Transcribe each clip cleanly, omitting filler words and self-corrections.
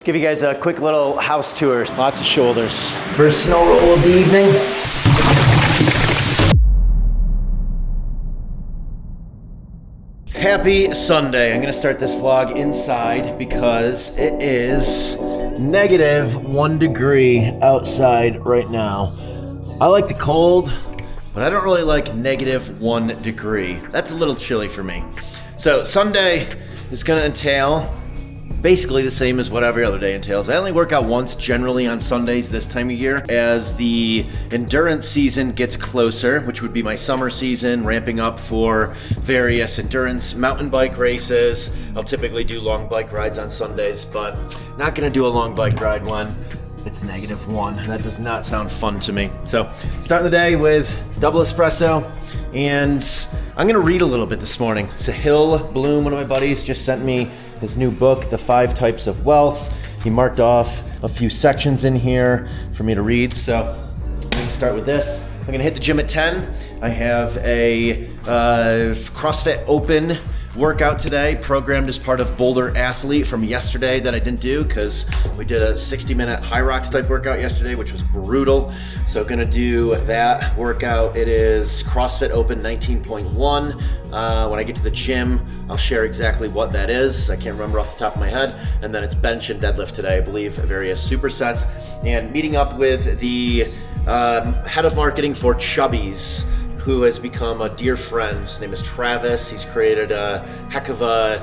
Give you guys a quick little house tour. Lots of shoulders. First snow roll of the evening. Happy Sunday. I'm gonna start this vlog inside because it is -1 degree outside right now. I like the cold, but I don't really like -1 degree. That's a little chilly for me. So Sunday is gonna entail basically the same as what every other day entails. I only work out once generally on Sundays this time of year. As the endurance season gets closer, which would be my summer season, ramping up for various endurance mountain bike races. I'll typically do long bike rides on Sundays, but not gonna do a long bike ride when it's -1. That does not sound fun to me. So starting the day with double espresso, and I'm gonna read a little bit this morning. Sahil Bloom, one of my buddies, just sent me his new book, The 5 Types of Wealth. He marked off a few sections in here for me to read. So I'm gonna start with this. I'm gonna hit the gym at 10. I have a CrossFit Open workout today, programmed as part of Boulder Athlete from yesterday that I didn't do because we did a 60-minute high rocks type workout yesterday, which was brutal. So gonna do that workout. It is CrossFit Open 19.1. When I get to the gym, I'll share exactly what that is. I can't remember off the top of my head. And then it's bench and deadlift today, I believe, various supersets. And meeting up with the head of marketing for Chubbies, who has become a dear friend. His name is Travis. He's created a heck of a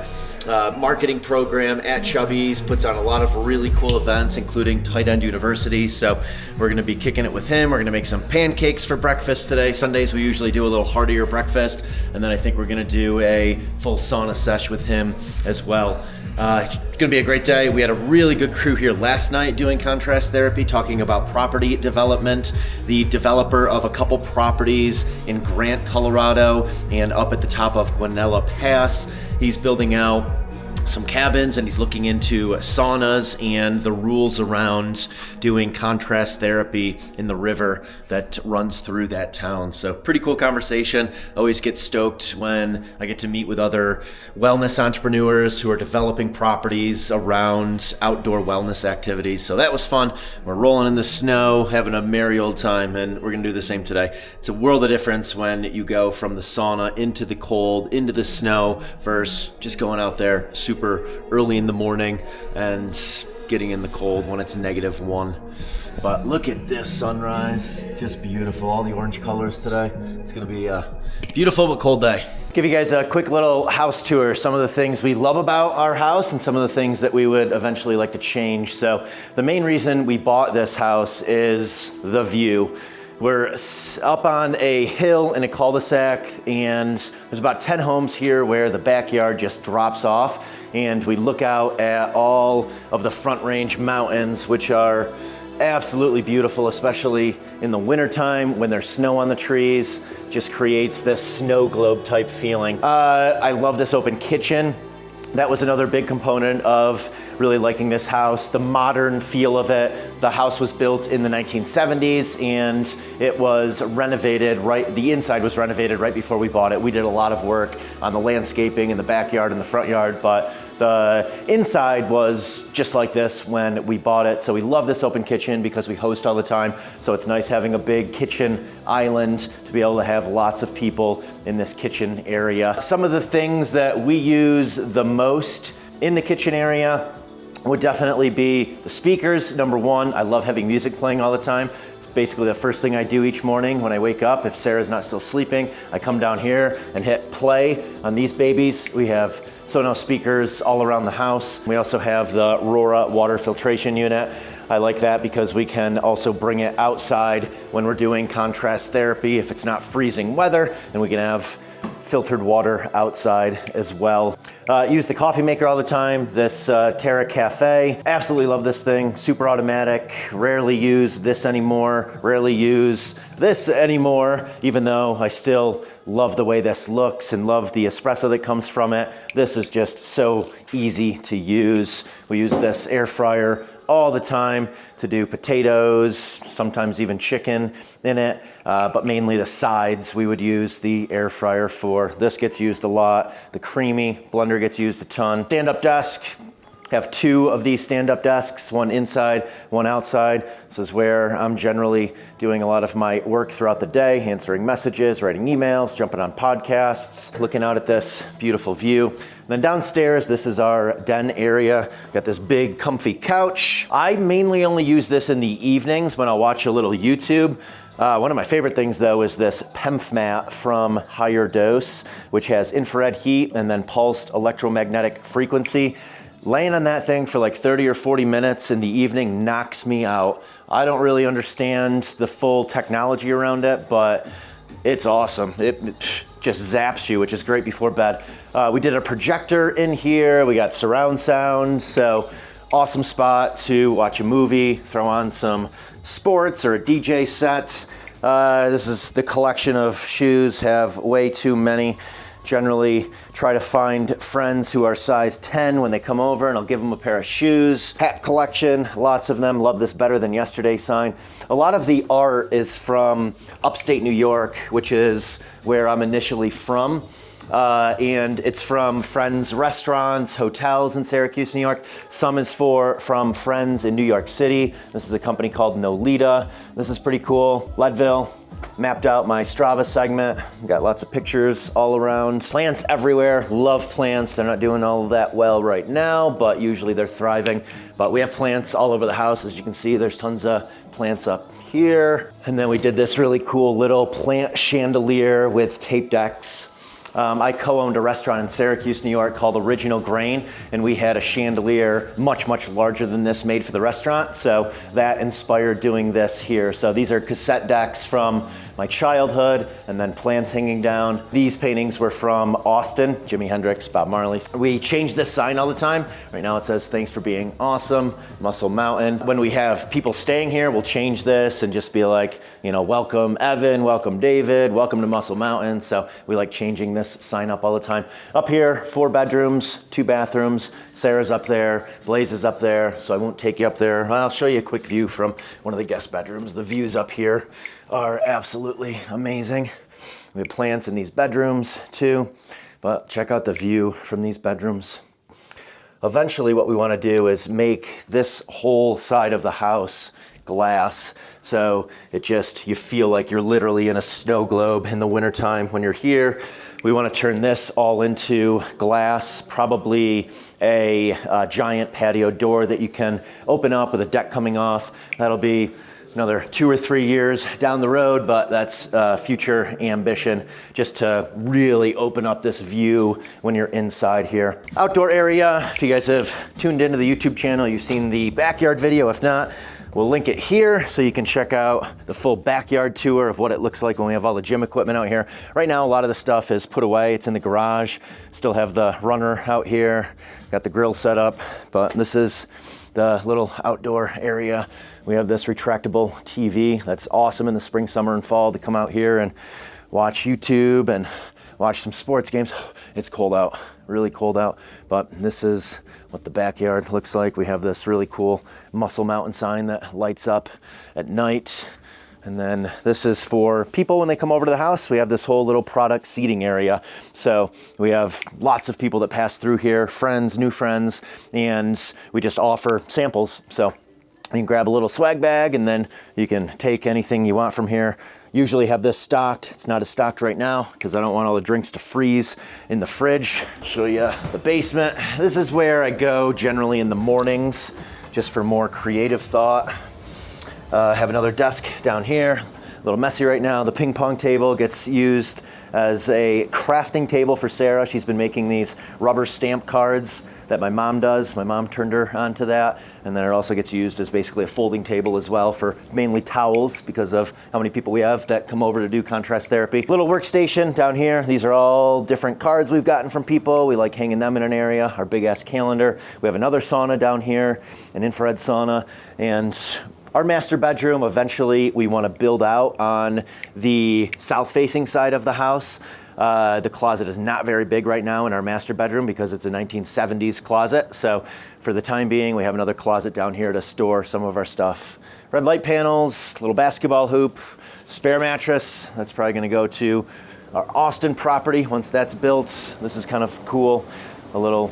marketing program at Chubbies, puts on a lot of really cool events, including Tight End University. So we're gonna be kicking it with him. We're gonna make some pancakes for breakfast today. Sundays we usually do a little heartier breakfast, and then I think we're gonna do a full sauna sesh with him as well. It's gonna be a great day. We had a really good crew here last night doing contrast therapy, talking about property development. The developer of a couple properties in Grant, Colorado, and up at the top of Guanella Pass. He's building out some cabins, and he's looking into saunas and the rules around doing contrast therapy in the river that runs through that town. So pretty cool conversation. Always get stoked when I get to meet with other wellness entrepreneurs who are developing properties around outdoor wellness activities. So that was fun. We're rolling in the snow, having a merry old time, and we're gonna do the same today. It's a world of difference when you go from the sauna into the cold, into the snow, versus just going out there super early in the morning and getting in the cold when it's -1. But look at this sunrise, just beautiful. All the orange colors today. It's gonna be a beautiful but cold day. Give you guys a quick little house tour. Some of the things we love about our house and some of the things that we would eventually like to change. So the main reason we bought this house is the view. We're up on a hill in a cul-de-sac, and there's about 10 homes here where the backyard just drops off, and we look out at all of the Front Range mountains, which are absolutely beautiful, especially in the wintertime when there's snow on the trees. Just creates this snow globe type feeling. I love this open kitchen. That was another big component of really liking this house, the modern feel of it. The house was built in the 1970s, and it was renovated the inside was renovated right before we bought it. We did a lot of work on the landscaping in the backyard and the front yard, but the inside was just like this when we bought it. So we love this open kitchen because we host all the time. So it's nice having a big kitchen island to be able to have lots of people in this kitchen area. Some of the things that we use the most in the kitchen area would definitely be the speakers. Number one, I love having music playing all the time. It's basically the first thing I do each morning when I wake up. If Sarah's not still sleeping, I come down here and hit play on these babies. We have Sonos speakers all around the house. We also have the Aurora water filtration unit. I like that because we can also bring it outside when we're doing contrast therapy if it's not freezing weather, and we can have filtered water outside as well. Use the coffee maker all the time, this Terra Cafe. Absolutely love this thing, super automatic. Rarely use this anymore, rarely use this anymore, even though I still love the way this looks and love the espresso that comes from it. This is just so easy to use. We use this air fryer all the time to do potatoes, sometimes even chicken in it, but mainly the sides we would use the air fryer for. This gets used a lot. The creamy blender gets used a ton. Stand-up desk, Have 2 of these stand-up desks, one inside, one outside. This is where I'm generally doing a lot of my work throughout the day, answering messages, writing emails, jumping on podcasts, looking out at this beautiful view. And then downstairs, this is our den area. Got this big comfy couch. I mainly only use this in the evenings when I'll watch a little YouTube. One of my favorite things though is this PEMF mat from Higher Dose, which has infrared heat and then pulsed electromagnetic frequency. Laying on that thing for like 30 or 40 minutes in the evening knocks me out. I don't really understand the full technology around it, but it's awesome. It just zaps you, which is great before bed. We did a projector in here. We got surround sound, so awesome spot to watch a movie, throw on some sports or a DJ set. This is the collection of shoes, have way too many. Generally try to find friends who are size 10 when they come over, and I'll give them a pair of shoes. Hat collection, lots of them. Love this better than yesterday sign. A lot of the art is from upstate New York, which is where I'm initially from. And it's from friends' restaurants, hotels in Syracuse, New York. Some is from friends in New York City. This is a company called Nolita. This is pretty cool. Leadville. Mapped out my Strava segment. Got lots of pictures all around. Plants everywhere. Love plants. They're not doing all that well right now, but usually they're thriving. But we have plants all over the house. As you can see, there's tons of plants up here. And then we did this really cool little plant chandelier with tape decks. I co-owned a restaurant in Syracuse, New York called Original Grain, and we had a chandelier much, much larger than this made for the restaurant, so that inspired doing this here. So these are cassette decks from my childhood, and then plants hanging down. These paintings were from Austin, Jimi Hendrix, Bob Marley. We change this sign all the time. Right now it says, "Thanks for being awesome, Muscle Mountain." When we have people staying here, we'll change this and just be like, welcome Evan, welcome David, welcome to Muscle Mountain. So we like changing this sign up all the time. Up here, 4 bedrooms, 2 bathrooms. Sarah's up there, Blaze is up there, so I won't take you up there. I'll show you a quick view from one of the guest bedrooms. The views up here are absolutely amazing. We have plants in these bedrooms too, but check out the view from these bedrooms. Eventually what we want to do is make this whole side of the house glass, so you feel like you're literally in a snow globe in the wintertime when you're here. We want to turn this all into glass, probably a giant patio door that you can open up with a deck coming off. That'll be another 2 or 3 years down the road, but that's future ambition, just to really open up this view when you're inside here. Outdoor area, if you guys have tuned into the YouTube channel, you've seen the backyard video. If not, we'll link it here so you can check out the full backyard tour of what it looks like when we have all the gym equipment out here. Right now, a lot of the stuff is put away. It's in the garage. Still have the runner out here. Got the grill set up, but this is the little outdoor area. We have this retractable TV that's awesome in the spring, summer, and fall to come out here and watch YouTube and watch some sports games. It's cold out, really cold out, but this is what the backyard looks like. We have this really cool Muscle Mountain sign that lights up at night. And then this is for people when they come over to the house. We have this whole little product seating area. So we have lots of people that pass through here, friends, new friends, and we just offer samples. So you can grab a little swag bag and then you can take anything you want from here. Usually have this stocked. It's not as stocked right now because I don't want all the drinks to freeze in the fridge. Show you the basement. This is where I go generally in the mornings, just for more creative thought. Have another desk down here. A little messy right now. The ping pong table gets used as a crafting table for Sarah. She's been making these rubber stamp cards that my mom does. My mom turned her onto that. And then it also gets used as basically a folding table as well for mainly towels because of how many people we have that come over to do contrast therapy. Little workstation down here. These are all different cards we've gotten from people. We like hanging them in an area. Our big ass calendar. We have another sauna down here, an infrared sauna, and our master bedroom, eventually we want to build out on the south-facing side of the house. The closet is not very big right now in our master bedroom because it's a 1970s closet. So for the time being, we have another closet down here to store some of our stuff. Red light panels, little basketball hoop, spare mattress. That's probably going to go to our Austin property once that's built. This is kind of cool. A little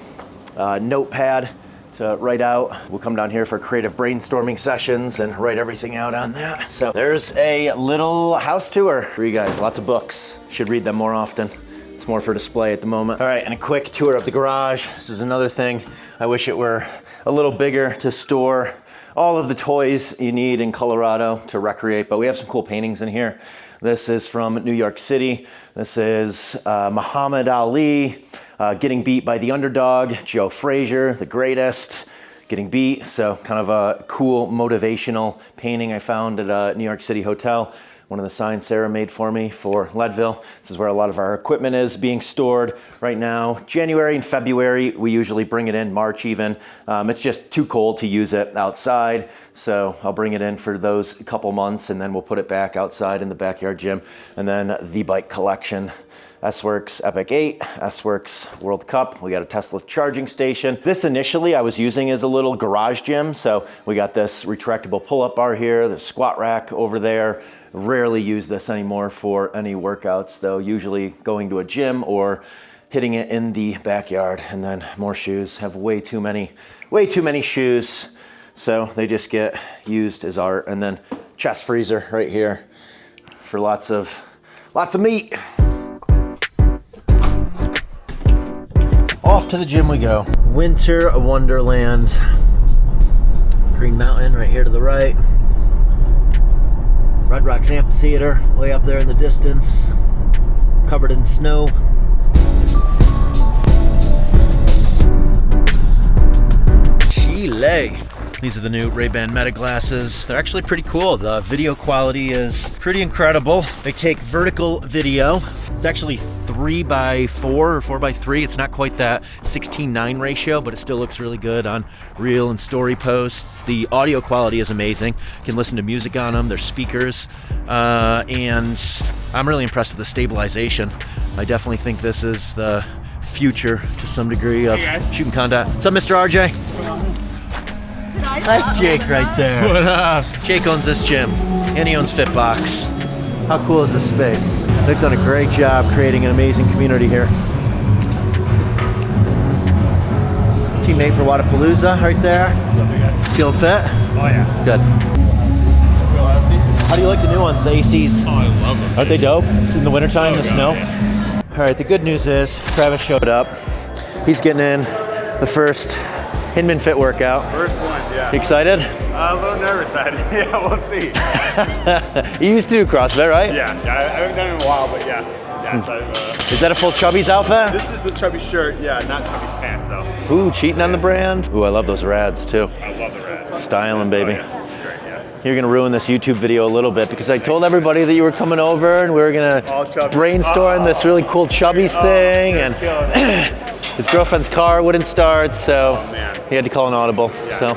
notepad to write out. We'll come down here for creative brainstorming sessions and write everything out on that. So there's a little house tour for you guys. Lots of books. Should read them more often. It's more for display at the moment. All right, and a quick tour of the garage. This is another thing. I wish it were a little bigger to store all of the toys you need in Colorado to recreate, but we have some cool paintings in here. This is from New York City. This is Muhammad Ali getting beat by the underdog, Joe Frazier, the greatest, getting beat. So kind of a cool motivational painting I found at a New York City hotel. One of the signs Sarah made for me for Leadville. This is where a lot of our equipment is being stored right now. January and February, we usually bring it in, March even. It's just too cold to use it outside. So I'll bring it in for those couple months and then we'll put it back outside in the backyard gym. And then the bike collection. S-Works Epic 8, S-Works World Cup. We got a Tesla charging station. This initially I was using as a little garage gym. So we got this retractable pull-up bar here, the squat rack over there. Rarely use this anymore for any workouts though, usually going to a gym or hitting it in the backyard. And then more shoes, have way too many shoes. So they just get used as art. And then chest freezer right here for lots of meat. Off to the gym we go. Winter Wonderland. Green Mountain right here to the right. Red Rocks Amphitheater way up there in the distance. Covered in snow. Chile. These are the new Ray-Ban Meta glasses. They're actually pretty cool. The video quality is pretty incredible. They take vertical video. It's actually 3:4 or 4:3. It's not quite that 16:9 ratio, but it still looks really good on reel and story posts. The audio quality is amazing. You can listen to music on them. They're speakers. And I'm really impressed with the stabilization. I definitely think this is the future to some degree of shooting content. What's up, Mr. RJ? That's Jake right there. What up? Jake owns this gym, and he owns Fitbox. How cool is this space? They've done a great job creating an amazing community here. Teammate for Wadapalooza right there. What's up, guys? Feeling fit? Oh, yeah. Good. How do you like the new ones, the ACs? Oh, I love them. Aren't they dope? It's in the wintertime, the snow. Yeah. All right, the good news is Travis showed up. He's getting in the first Hinman Fit workout. First one, yeah. You excited? A little nervous. Yeah, we'll see. You used to do CrossFit, right? Yeah, I haven't done it in a while, but yeah. So, Is that a full Chubby's outfit? this is the Chubby shirt, yeah, not Chubby's pants, though. Ooh, cheating on the brand. Ooh, I love those rads too. I love the red. Styling, baby. Oh, yeah. It's great, yeah. You're gonna ruin this YouTube video a little bit because I told everybody that you were coming over and we were gonna brainstorm this really cool Chubby's thing, and his girlfriend's car wouldn't start, so he had to call an audible. Yeah,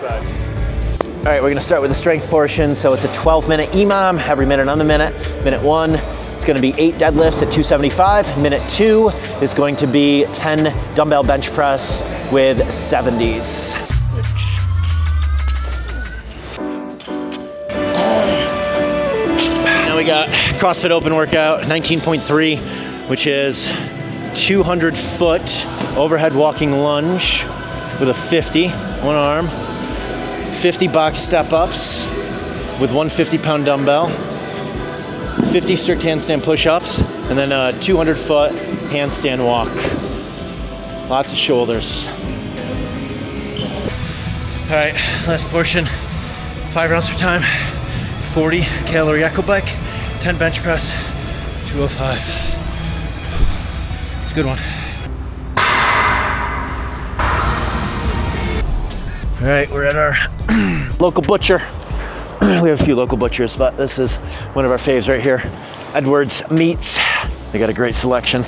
All right, we're gonna start with the strength portion. So it's a 12-minute EMOM, every minute on the minute. Minute 1, it's gonna be 8 deadlifts at 275. Minute 2 is going to be 10 dumbbell bench press with 70s. Now we got CrossFit Open workout, 19.3, which is 200 foot overhead walking lunge with a 50, one arm. 50 box step-ups with 150-pound dumbbell, 50 strict handstand push-ups, and then a 200-foot handstand walk. Lots of shoulders. All right, last portion. 5 rounds per time, 40 calorie echo bike, 10 bench press, 205. It's a good one. All right, we're at our local butcher. We have a few local butchers, but this is one of our faves right here. Edwards Meats. They got a great selection.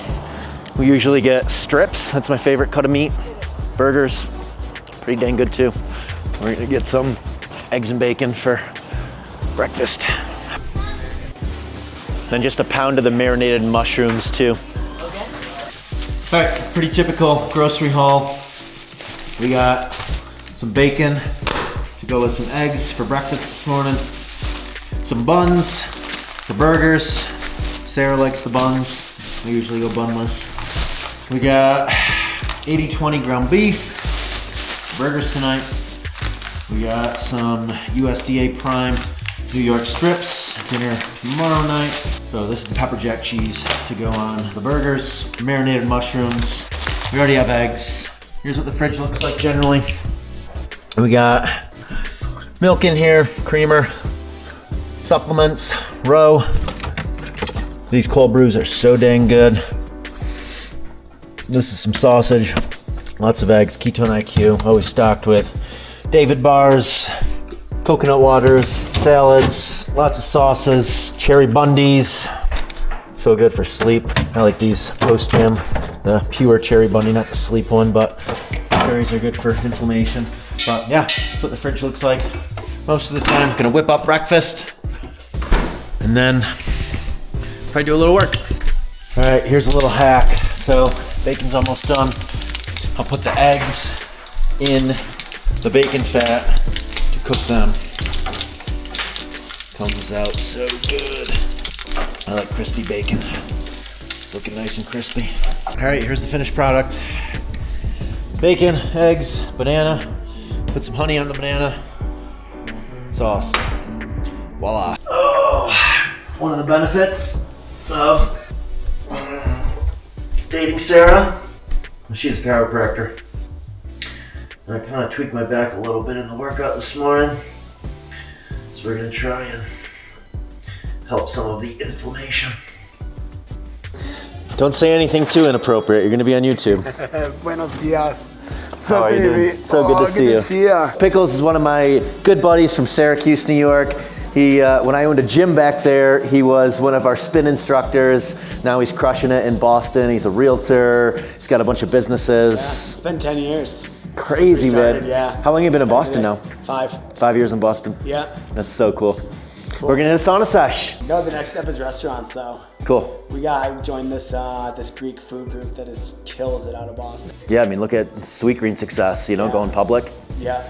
We usually get strips. That's my favorite cut of meat. Burgers, pretty dang good too. We're gonna get some eggs and bacon for breakfast. Then just a pound of the marinated mushrooms too. All right, pretty typical grocery haul. We got some bacon to go with some eggs for breakfast this morning. Some buns for burgers. Sarah likes the buns. I usually go bunless. We got 80-20 ground beef, burgers tonight. We got some USDA prime New York strips, dinner tomorrow night. So this is the pepper jack cheese to go on the burgers, marinated mushrooms. We already have eggs. Here's what the fridge looks like generally. We got milk in here, creamer, supplements, roe. These cold brews are so dang good. This is some sausage, lots of eggs, ketone IQ, always stocked with David bars, coconut waters, salads, lots of sauces, cherry bundies. So good for sleep. I like these post-gym, the pure cherry bundy, not the sleep one, but cherries are good for inflammation. But yeah, that's what the fridge looks like most of the time. Gonna whip up breakfast and then probably do a little work. All right, here's a little hack. So bacon's almost done. I'll put the eggs in the bacon fat to cook them. Comes out so good. I like crispy bacon. It's looking nice and crispy. All right, here's the finished product. Bacon, eggs, banana. Put some honey on the banana. Sauce. Voila. Oh, one of the benefits of dating Sarah. She's a chiropractor. And I kind of tweaked my back a little bit in the workout this morning. So we're gonna try and help some of the inflammation. Don't say anything too inappropriate. You're gonna be on YouTube. Buenos dias. How are you doing? So good to see you. Pickles is one of my good buddies from Syracuse, New York. He, when I owned a gym back there, he was one of our spin instructors. Now he's crushing it in Boston. He's a realtor. He's got a bunch of businesses. Yeah, it's been 10 years. Crazy, man. Yeah. How long have you been in Boston now? 5. 5 years in Boston. Yeah. That's so cool. We're gonna hit a sauna sesh. No, the next step is restaurants, though. Cool. I joined this this Greek food group that kills it out of Boston. Yeah, I mean, look at Sweet Green success, you know, Yeah. going public. Yeah.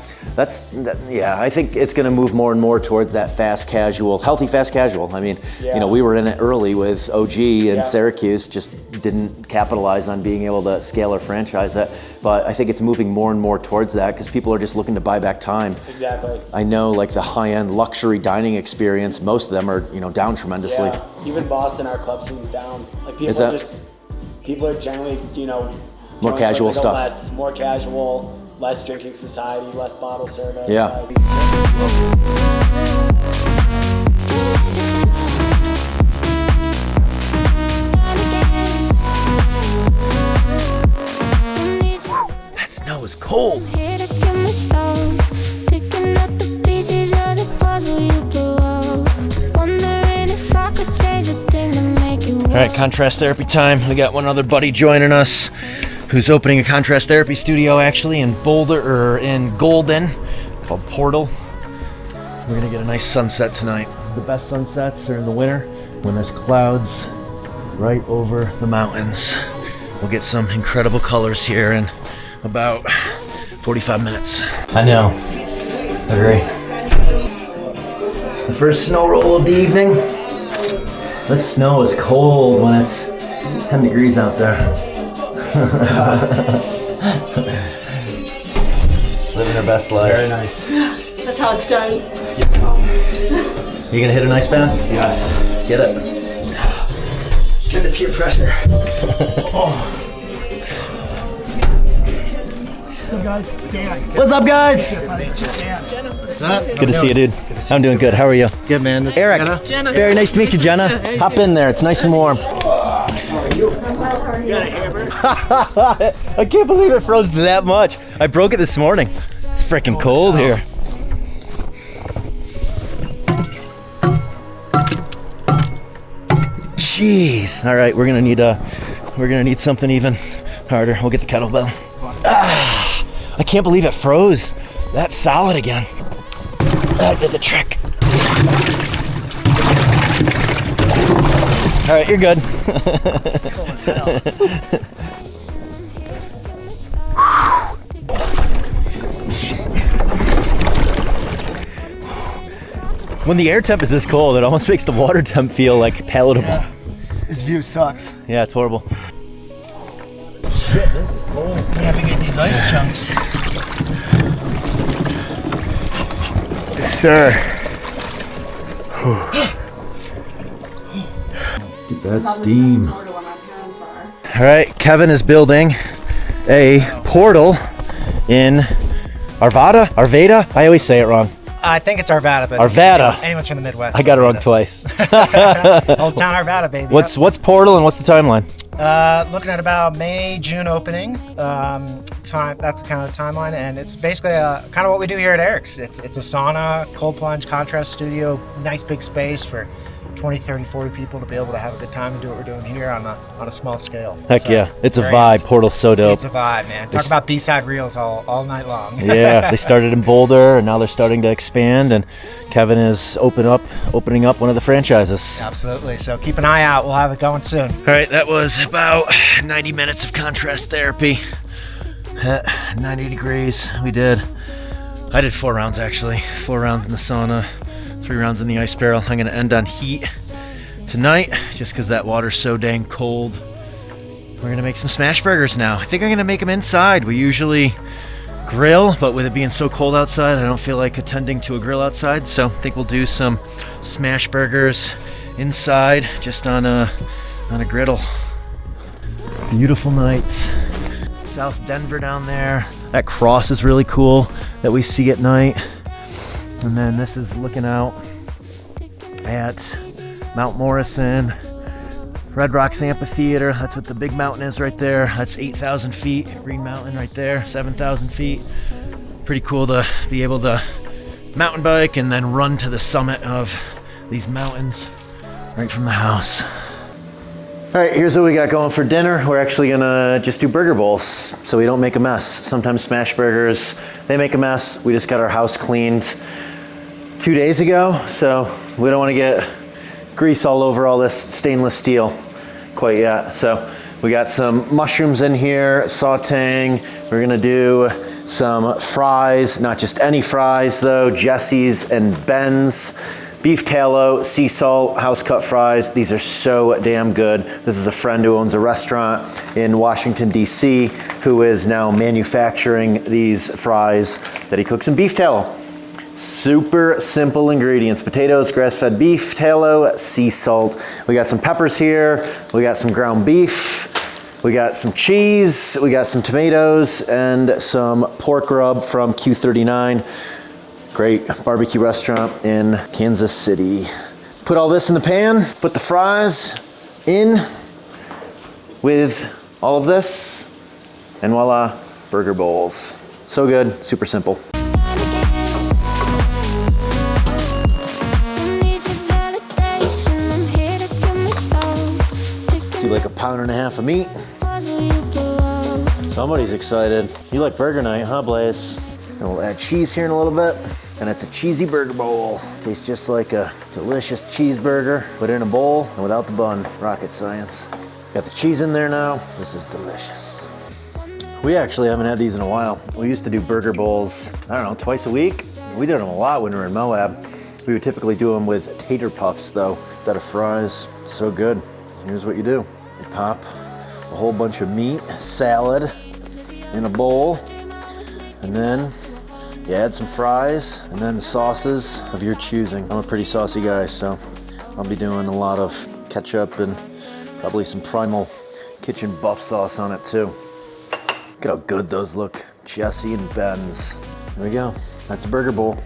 Yeah, I think it's going to move more and more towards that fast casual, healthy fast casual. I mean, Yeah. you know, we were in it early with OG and Yeah. Syracuse, just didn't capitalize on being able to scale or franchise it. But I think it's moving more and more towards that because people are just looking to buy back time. Exactly. I know, like the high-end luxury dining experience, most of them are, you know, down tremendously. Yeah. Even Boston, our club scene's down. Like people are generally, you know, More going casual towards, like, stuff. more casual, less drinking society, less bottle service. Yeah. That snow is cold. All right, contrast therapy time. We got one other buddy joining us who's opening a contrast therapy studio actually in Boulder, or in Golden, called Portal. We're gonna get a nice sunset tonight. The best sunsets are in the winter when there's clouds right over the mountains. We'll get some incredible colors here in about 45 minutes. I know. Agree. The first snow roll of the evening. This snow is cold when it's 10 degrees out there. Living her best life. Very nice. That's how it's done. Yes, Mom. You gonna hit a nice bath? Yes. Get it. It's kind of peer pressure. What's up, guys? What's up? Good to see you, dude. I'm doing good. How are you? Good, man. This is Eric. Jenna. Very nice to meet you, Jenna. Hop in there. It's nice and warm. You got a hammer? I can't believe it froze that much. I broke it this morning. It's freaking cold here. Jeez. All right, we're gonna need something even harder. We'll get the kettlebell. I can't believe it froze that solid again. That did the trick. All right, you're good. It's cold as hell. When the air temp is this cold, it almost makes the water temp feel like palatable. Yeah. This view sucks. Yeah, it's horrible. shit. This is cold. Yeah, we get these ice chunks. sir. That steam. All right, Kevin is building a portal in Arvada? I always say it wrong. I think it's Arvada, but Arvada. anyone's from the Midwest. I got it wrong twice. Old town Arvada, baby. What's portal and what's the timeline? Looking at about May, June opening. Time. That's the kind of timeline, and it's basically kind of what we do here at Eric's. It's a sauna, cold plunge, contrast studio, nice big space for 20, 30, 40 people to be able to have a good time and do what we're doing here on a small scale. Heck So, yeah, it's a very vibe. nice. Portal's so dope. It's a vibe, man. Talk about B-side reels all night long. Yeah, they started in Boulder and now they're starting to expand, and Kevin is opening up one of the franchises. Absolutely. So keep an eye out. We'll have it going soon. All right, that was about 90 minutes of contrast therapy at 90 degrees. I did 4 rounds actually. 4 rounds in the sauna, 3 rounds in the ice barrel. I'm gonna end on heat tonight just because that water's so dang cold. We're gonna make some smash burgers now. I think I'm gonna make them inside. We usually grill, but with it being so cold outside, I don't feel like attending to a grill outside, so I think we'll do some smash burgers inside just on a griddle. Beautiful nights. South Denver down there. That cross is really cool that we see at night. And then this is looking out at Mount Morrison, Red Rocks Amphitheater. That's what the big mountain is right there. That's 8,000 feet. Green Mountain right there, 7,000 feet. Pretty cool to be able to mountain bike and then run to the summit of these mountains right from the house. All right, here's what we got going for dinner. We're actually gonna just do burger bowls so we don't make a mess. Sometimes smash burgers, they make a mess. We just got our house cleaned 2 days ago, so we don't wanna get grease all over all this stainless steel quite yet. So we got some mushrooms in here, sauteing. We're gonna do some fries, not just any fries though, Jesse's and Ben's. Beef tallow, sea salt, house cut fries. These are so damn good. This is a friend who owns a restaurant in Washington, D.C., who is now manufacturing these fries that he cooks in beef tallow. Super simple ingredients: potatoes, grass-fed beef tallow, sea salt. We got some peppers here. We got some ground beef. We got some cheese. We got some tomatoes and some pork rub from Q39. Great barbecue restaurant in Kansas City. Put all this in the pan, put the fries in with all of this, and voila, burger bowls. So good, super simple. Do like 1.5 pounds of meat. Somebody's excited. You like burger night, huh, Blaze? And we'll add cheese here in a little bit. And it's a cheesy burger bowl. Tastes just like a delicious cheeseburger, put in a bowl and without the bun. Rocket science. Got the cheese in there now. This is delicious. We actually haven't had these in a while. We used to do burger bowls, I don't know, twice a week. We did them a lot when we were in Moab. We would typically do them with tater puffs though, instead of fries. So good. Here's what you do. You pop a whole bunch of meat, salad in a bowl, and then you add some fries, and then the sauces of your choosing. I'm a pretty saucy guy, so I'll be doing a lot of ketchup and probably some Primal Kitchen buff sauce on it too. Look at how good those look. Jesse and Ben's. There we go. That's a burger bowl.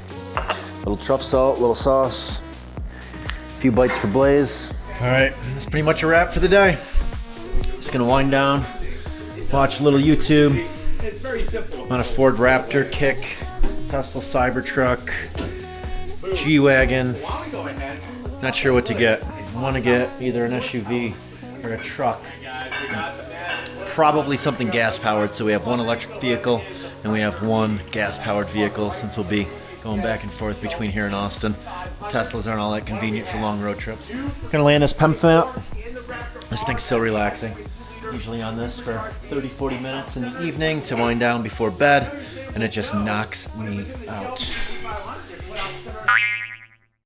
Little truff salt, little sauce. A few bites for Blaze. All right, that's pretty much a wrap for the day. Just gonna wind down, watch a little YouTube. It's very simple. On a Ford Raptor kick, Tesla Cybertruck, G-Wagon. Not sure what to get. I want to get either an SUV or a truck. Probably something gas-powered, so we have one electric vehicle and we have one gas-powered vehicle, since we'll be going back and forth between here and Austin. The Teslas aren't all that convenient for long road trips. Gonna land this pump mount. This thing's so relaxing. Usually on this for 30-40 minutes in the evening to wind down before bed, and it just knocks me out.